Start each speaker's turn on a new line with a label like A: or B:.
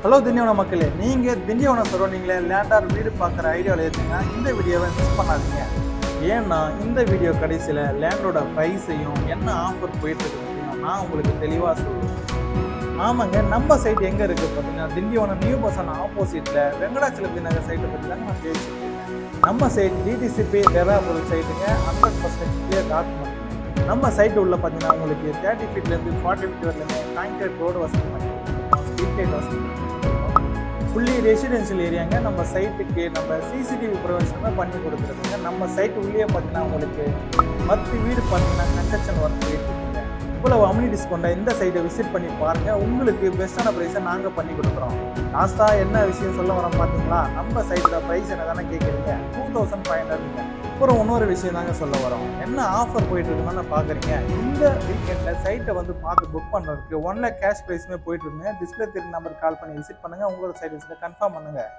A: Hello Tindivanam மக்களே, நீங்கள் திண்டிவனம் சரௌண்டிங்கில் லேண்டார் வீடு பார்க்குற ஐடியாவில் இருந்தீங்கன்னா இந்த வீடியோவை மிஸ் பண்ணாதீங்க. ஏன்னா இந்த வீடியோ கடைசியில் லேண்டோட ப்ரைஸையும் என்ன ஆஃபர் போயிட்டுருக்கு பார்த்தீங்கன்னா நான் உங்களுக்கு தெளிவாக சொல்லுவேன். ஆமாங்க, நம்ம சைட் எங்கே இருக்குது பார்த்தீங்கன்னா திண்டிவனம் நியூ பஸ் ஸ்டாண்ட் ஆப்போசிட்டில் வெங்கடாச்சலபதி நகர் சைட்டை பற்றி தான் நான் பேசியிருக்கேன். நம்ம சைட் டிடிசிபி டெராபுரம் சைட்டுங்க, 100% கிளியர் டாக்குமெண்ட். நம்ம சைட்டு உள்ள பார்த்தீங்கன்னா உங்களுக்கு 30 ஃபீட்லேருந்து 40 ஃபீட் வரலைங்க கான்கிரீட் ரோடு வசதி பண்ணி ஸ்ட்ரீட் லைட் வசதி ஃபுல்லி ரெசிடென்ஷியல் ஏரியாங்க. நம்ம சைட்டுக்கு நம்ம சிசிடிவி ப்ரொவிஷனுமே பண்ணி கொடுத்துருக்குங்க. நம்ம சைட்டு உள்ளே பார்த்தீங்கன்னா உங்களுக்கு 10 வீடு பார்த்தீங்கன்னா கன்ஸ்ட்ரக்ஷன் ஒர்க் போயிட்டு இருக்குங்க. இவ்வளவு அம்யூனிட்டிஸ் கொண்ட இந்த சைட்டை விசிட் பண்ணி பாருங்கள். உங்களுக்கு பெஸ்ட்டான ப்ரைஸை நாங்கள் பண்ணி கொடுக்குறோம். லாஸ்ட்டாக என்ன விஷயம் சொல்ல வரோம் பார்த்தீங்களா, நம்ம சைட்டோட ப்ரைஸ் என்ன தானே கேட்குறீங்க, 2500. அப்புறம் இன்னொரு விஷயம் தாங்க சொல்ல வரோம். என்ன ஆஃபர் போயிட்டு இருக்குன்னு பார்க்குறீங்க. இந்த வீக்கெண்டில் சைட்டை வந்து பார்த்து புக் பண்ணுறதுக்கு 1 lakh கேஷ் ப்ரைஸுமே போயிட்டு இருக்குங்க. டிஸ்பிளே தெரியும் நம்பருக்கு கால் பண்ணி விசிட் பண்ணுங்கள். உங்களோட சைட் விசிட்டை கன்ஃபார்ம் பண்ணுங்கள்.